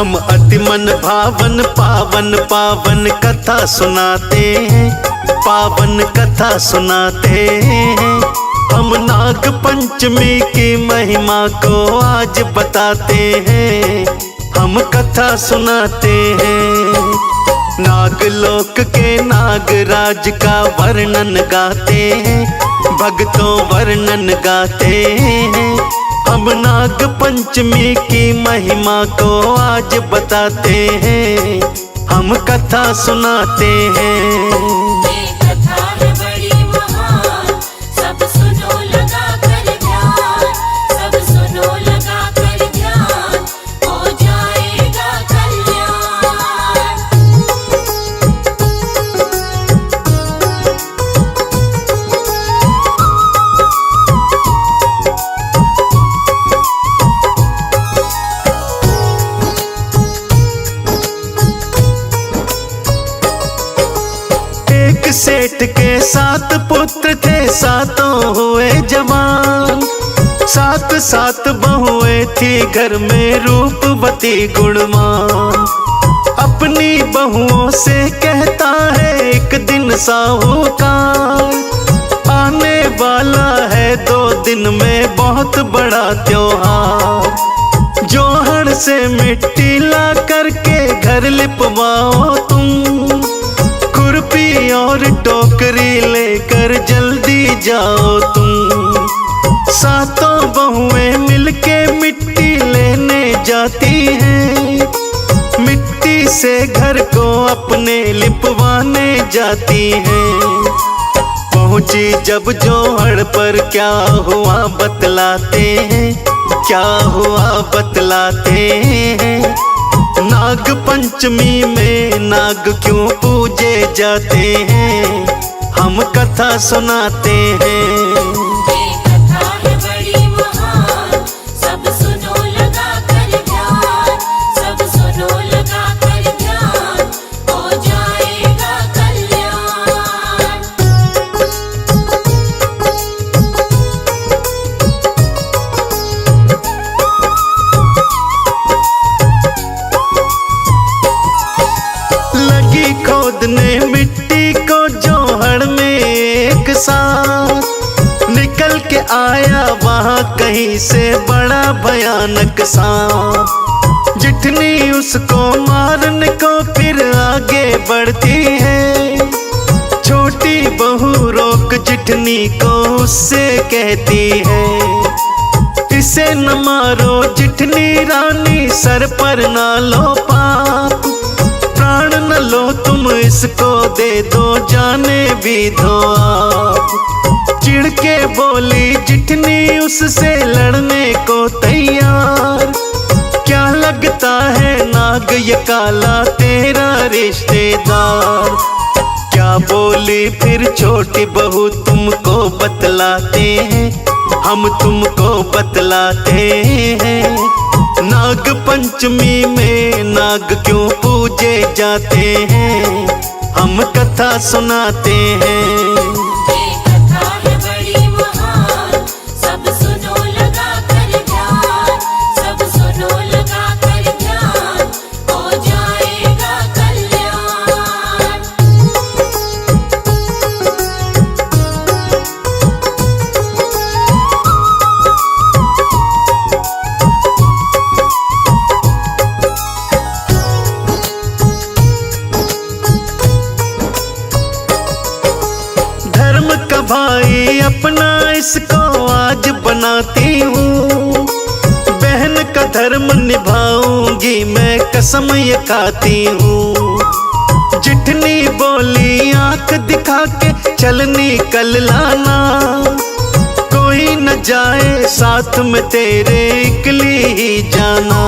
हम अति मन भावन पावन पावन कथा सुनाते हैं, पावन कथा सुनाते हैं। हम नाग पंचमी की महिमा को आज बताते हैं, हम कथा सुनाते हैं। नागलोक के नागराज का वर्णन गाते हैं, भक्तों वर्णन गाते हैं। हम नाग पंचमी की महिमा को आज बताते हैं, हम कथा सुनाते हैं। ये कथा है बड़ी महान, सब सुनो लगा कर ध्यान, सब सुनो लगा कर ध्यान, हो जाएगा कल्याण। एक सेठ के 7 पुत्र थे, सातों हुए जवान। 7 बहुएं थी घर में रूपवती गुणवान। अपनी बहुओं से कहता है एक दिन साहूकार, आने वाला है 2 दिन में बहुत बड़ा त्योहार। जोहड़ से मिट्टी ला करके घर लिपवाओ तुम, खुरपी और टोकरी लेकर जल्दी जाओ तुम। 7 बहुएं मिलके मिट्टी लेने जाती हैं, मिट्टी से घर को अपने लिपवाने जाती हैं। पहुंची जब जोहड़ पर क्या हुआ बतलाते हैं, क्या हुआ बतलाते हैं। नाग पंचमी में नाग क्यों पूजे जाते हैं, हम कथा सुनाते हैं। ये कथा है बड़ी महान, सब सुनो लगा कर ध्यान, सब सुनो लगा कर ध्यान, हो जाएगा कल्याण। लगी खोदने मिट्टी को जोहड़ में एक साथ, निकल के आया वहां कहीं से बड़ा भयानक सांप। जिठनी उसको मारने को फिर आगे बढ़ती है, छोटी बहू रोक जिठनी को उससे कहती है, इसे न मारो जिठनी रानी, सर पर ना लो पाप। प्राण न लो तुम, इसको दे दो जाने भी दो आप। चिढ़ के बोली जिठनी उससे लड़ने को तैयार, क्या लगता है नाग ये काला तेरा रिश्तेदार। क्या बोली फिर छोटी बहू, तुमको बतलाते हैं, हम तुमको बतलाते हैं। नाग पंचमी में नाग क्यों पूजे जाते हैं, हम कथा सुनाते हैं। ये कथा है बड़ी महान, सब सुनो लगा कर ध्यान, सब सुनो लगा कर ध्यान, हो जाएगा कल्याण। धर्म का भाई अपना इसको आज बनाती हूँ, बहन का धर्म निभाऊंगी मैं कसम ये खाती हूँ। जिठनी बोली आंख दिखा के चल निकल लाना, कोई न जाए साथ में तेरे इकली ही जाना।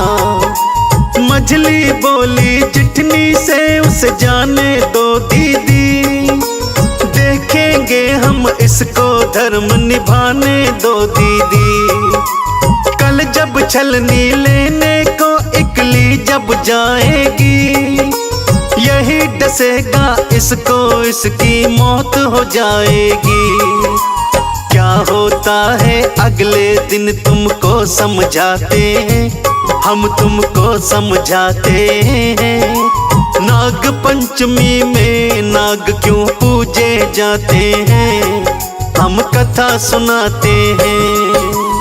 मझली बोली जिठनी से उसे जाने दो दीदी, देखेंगे हम इसको धर्म निभाने दो दीदी। कल जब छलनी लेने को इकली जब जाएगी, यही डसेगा इसको, इसकी मौत हो जाएगी। क्या होता है अगले दिन तुमको समझाते हैं, हम तुमको समझाते हैं, नाग पंचमी में नाग क्यों पूजे जाते हैं, हम कथा सुनाते हैं।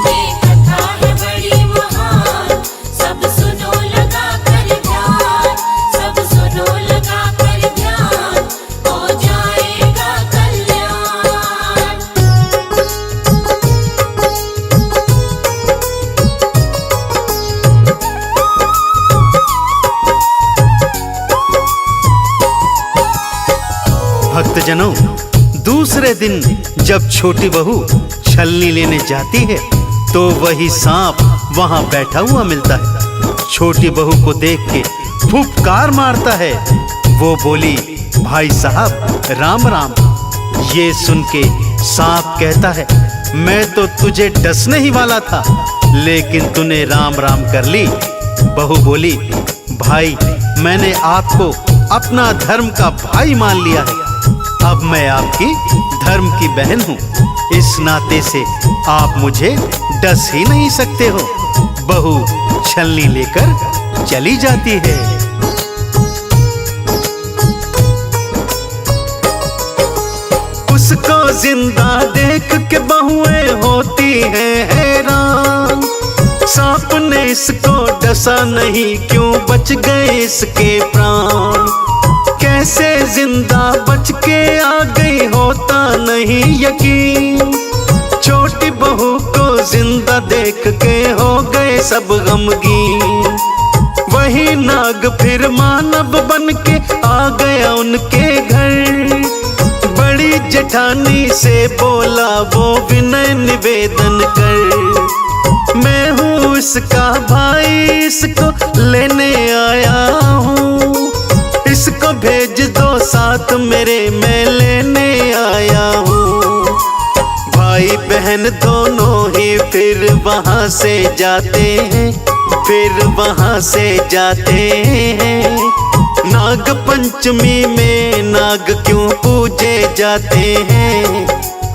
ये कथा है बड़ी महान, सब सुनो लगा कर ध्यान, सब सुनो लगा कर ध्यान, हो जाएगा कल्याण। भक्तजनों, दूसरे दिन जब छोटी बहू छलनी लेने जाती है तो वही सांप वहां बैठा हुआ मिलता है। छोटी बहू को देख के फुफकार मारता है। वो बोली, भाई साहब राम राम। ये सुन के सांप कहता है, मैं तो तुझे डसने ही वाला था, लेकिन तूने राम राम कर ली। बहू बोली, भाई मैंने आपको अपना धर्म का भाई मान लिया है, अब मैं आपकी धर्म की बहन हूँ, इस नाते से आप मुझे डस ही नहीं सकते हो। बहू छलनी लेकर चली जाती है। उसको जिंदा देख के बहुएं होती हैं हैरान, सांप ने इसको डसा नहीं, क्यों बच गए इसके प्राण। कैसे जिंदा बच के आ गई होता नहीं यकीन, छोटी बहू को जिंदा देख के हो गए सब गमगीन। वही नाग फिर मानव बन के आ गया उनके घर, बड़ी जेठानी से बोला वो विनय निवेदन कर, मैं हूँ इसका भाई, इसको लेने आया हूँ, इसको भेज दो साथ मेरे, मैं लेने आया हूँ। भाई बहन दोनों ही फिर वहाँ से जाते हैं, फिर वहाँ से जाते हैं। नाग पंचमी में नाग क्यों पूजे जाते हैं,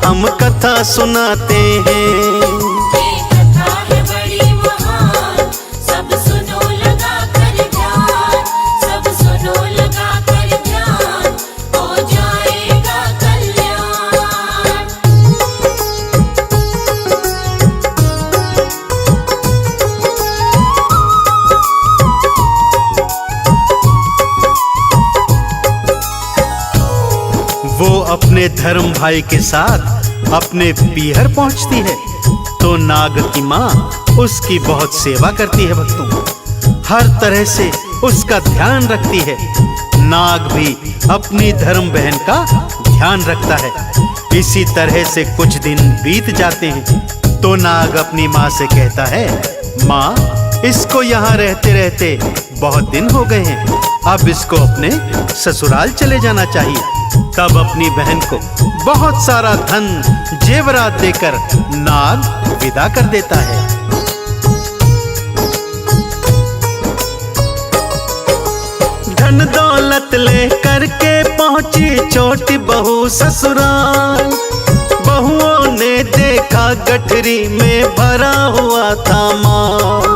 हम कथा सुनाते हैं। ये कथा है बड़ी महान, सब सुनो लगा कर ध्यान, सब सुनो लगा कर ध्यान, हो जाएगा कल्याण। वो अपने धर्म भाई के साथ अपने पीहर पहुंचती है तो नाग की माँ उसकी बहुत सेवा करती है। भक्तों, हर तरह से उसका ध्यान रखती है। नाग भी अपनी धर्म बहन का ध्यान रखता है। इसी तरह से कुछ दिन बीत जाते हैं तो नाग अपनी माँ से कहता है, माँ इसको यहाँ रहते रहते बहुत दिन हो गए हैं, अब इसको अपने ससुराल चले जाना चाहिए। तब अपनी बहन को बहुत सारा धन जेवरात देकर नाग विदा कर देता है। धन दौलत ले करके पहुंची छोटी बहू ससुराल, बहुओं ने देखा गठरी में भरा हुआ था माल।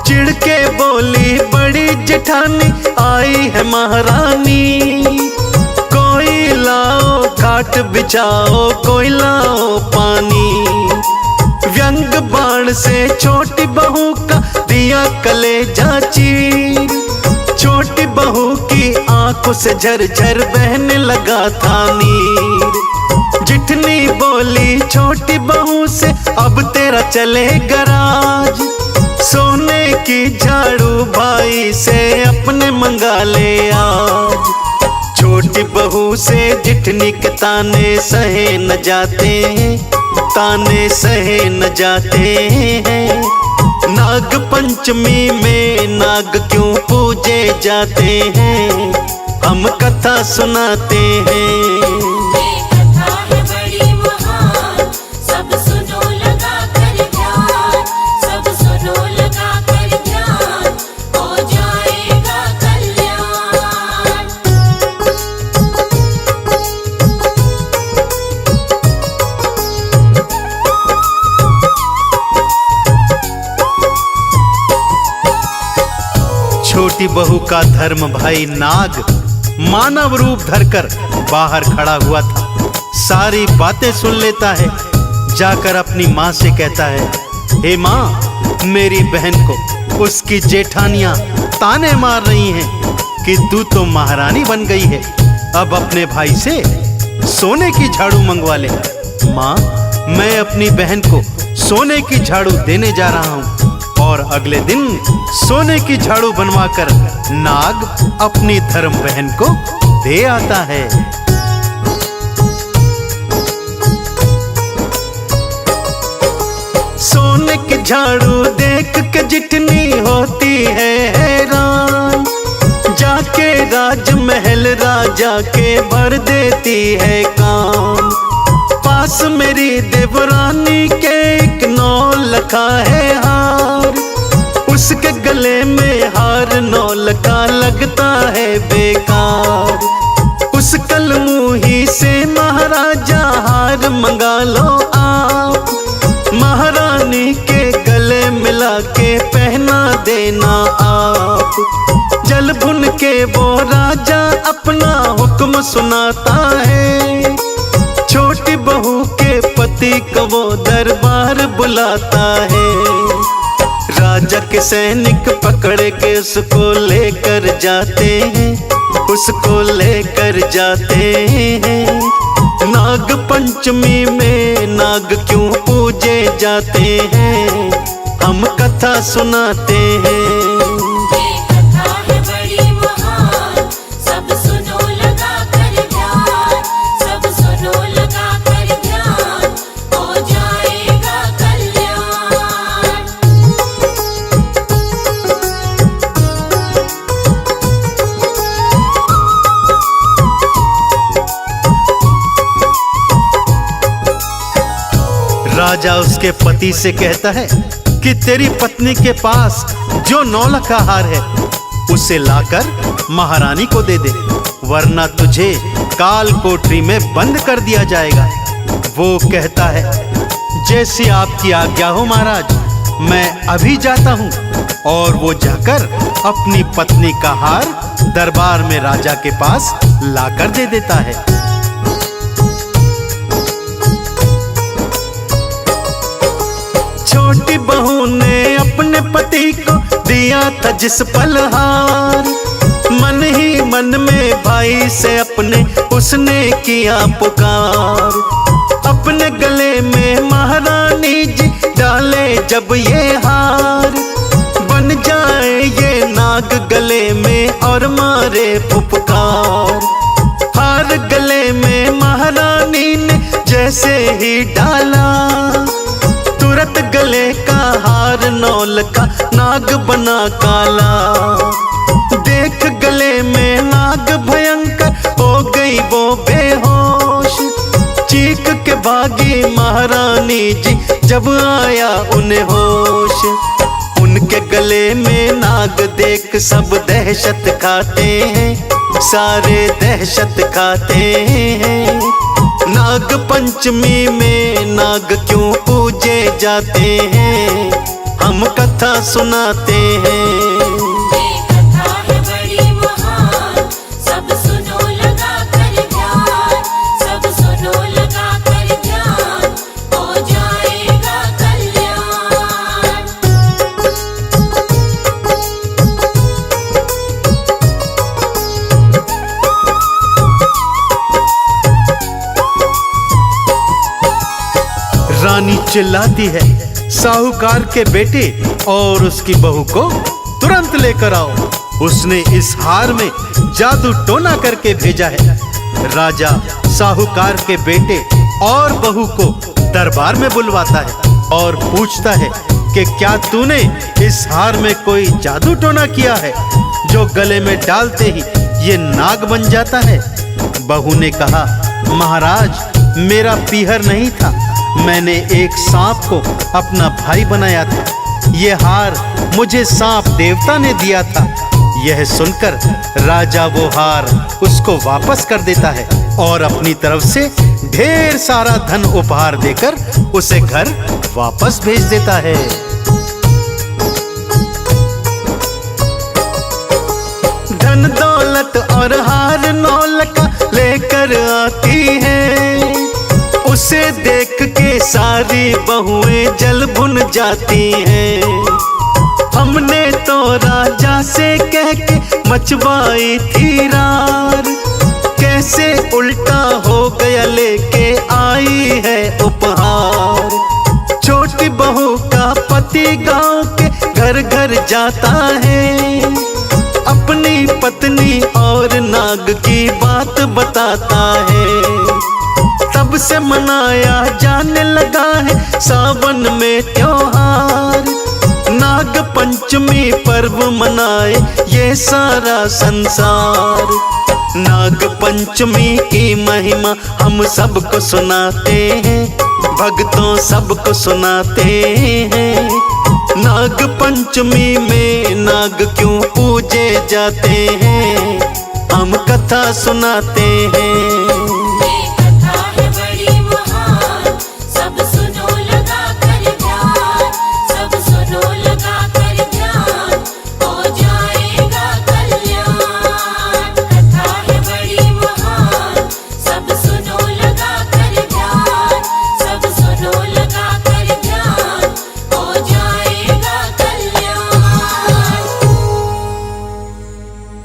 चिढ़ के बोली बड़ी जेठानी आई है महारानी, कोई लाओ खाट बिछाओ, कोई लाओ पानी। व्यंग बाण से छोटी बहू का दिया कलेजा चीर, छोटी बहू की आंखों से झरझर बहने लगा था नीर। जिठनी बोली छोटी बहू से, अब तेरा चलेगा राज, सोने की झाड़ू भाई से अपने मंगा ले आज। छोटी बहू से जिठनी के ताने सहे न जाते हैं, ताने सहे न जाते हैं। नाग पंचमी में नाग क्यों पूजे जाते हैं, हम कथा सुनाते हैं। ये कथा है बड़ी महान, सब सुनो लगा कर ध्यान, सब सुनो लगा कर ध्यान, हो जाएगा कल्याण। बहू का धर्म भाई नाग मानव रूप धरकर बाहर खड़ा हुआ था। सारी बातें सुन लेता है। जाकर अपनी माँ से कहता है, हे माँ, मेरी बहन को उसकी जेठानियां ताने मार रही हैं कि तू तो महारानी बन गई है, अब अपने भाई से सोने की झाड़ू मंगवा ले। माँ, मैं अपनी बहन को सोने की झाड़ू देने जा रहा हूँ। और अगले दिन सोने की झाड़ू बनवाकर नाग अपनी धर्म बहन को दे आता है। सोने की झाड़ू देख के जितनी होती है हैरान, जाके राजमहल राजा के भर देती है काम। पास मेरी देवरानी के एक नौलखा है हार, उसके गले में हार नौलखा लगता है बेकार। उस कलमुही से महाराजा हार मंगा लो आप, महारानी के गले मिला के पहना देना आप। जल भुन के वो राजा अपना हुक्म सुनाता है, छोटी बहू के पति को वो दरबार बुलाता है। राजा के सैनिक पकड़ के उसको लेकर जाते हैं, उसको लेकर जाते हैं। नाग पंचमी में नाग क्यों पूजे जाते हैं, हम कथा सुनाते हैं। ये कथा है बड़ी महान, सब सुनो लगा कर ध्यान, सब सुनो लगा कर ध्यान, हो जाएगा कल्याण। राजा उसके पति से कहता है कि तेरी पत्नी के पास जो नौलखा हार है उसे लाकर महारानी को दे दे, वरना तुझे काल कोठरी में बंद कर दिया जाएगा। वो कहता है, जैसी आपकी आज्ञा हो महाराज, मैं अभी जाता हूँ। और वो जाकर अपनी पत्नी का हार दरबार में राजा के पास लाकर दे देता है। छोटी बहू ने अपने पति को दिया था जिस पल हार, मन ही मन में भाई से अपने उसने किया पुकार। अपने गले में महारानी जी डाले जब ये हार, बन जाए ये नाग गले में और मारे फुफकार। हार गले में महारानी ने जैसे ही डाला, तुरंत गले का हार नौलखा नाग बना काला। देख गले में नाग भयंकर हो गई वो बेहोश, चीख के भागी महारानी जी जब आया उन्हें होश। उनके गले में नाग देख सब दहशत खाते हैं, सारे दहशत खाते हैं। नाग पंचमी में नाग क्यों पूजे जाते हैं, हम कथा सुनाते हैं। ये कथा है बड़ी महान, सब सुनो लगा कर ध्यान, सब सुनो लगा कर ध्यान, हो जाएगा कल्याण। रानी चिल्लाती है, साहूकार के बेटे और उसकी बहू को तुरंत लेकर आओ, उसने इस हार में जादू टोना करके भेजा है। राजा साहूकार के बेटे और बहू को दरबार में बुलवाता है और पूछता है कि क्या तूने इस हार में कोई जादू टोना किया है जो गले में डालते ही ये नाग बन जाता है। बहू ने कहा, महाराज मेरा पीहर नहीं था, मैंने एक सांप को अपना भाई बनाया था, ये हार मुझे सांप देवता ने दिया था। यह सुनकर राजा वो हार उसको वापस कर देता है और अपनी तरफ से ढेर सारा धन उपहार देकर उसे घर वापस भेज देता है। और हार नौलखा लेकर आती है। उसे देख के सारी बहुएं जल भुन जाती हैं। हमने तो राजा से कह के मचवाई थी रार, कैसे उल्टा हो गया लेके आई है उपहार। छोटी बहू का पति गांव के घर घर जाता है, अपनी पत्नी और नाग की बात बताता है। तब से मनाया जाने लगा है सावन में त्योहार, नाग पंचमी पर्व मनाए ये सारा संसार। नाग पंचमी की महिमा हम सबको सुनाते हैं, भक्तों सबको सुनाते हैं। नाग पंचमी में नाग क्यों पूजे जाते हैं, हम कथा सुनाते हैं।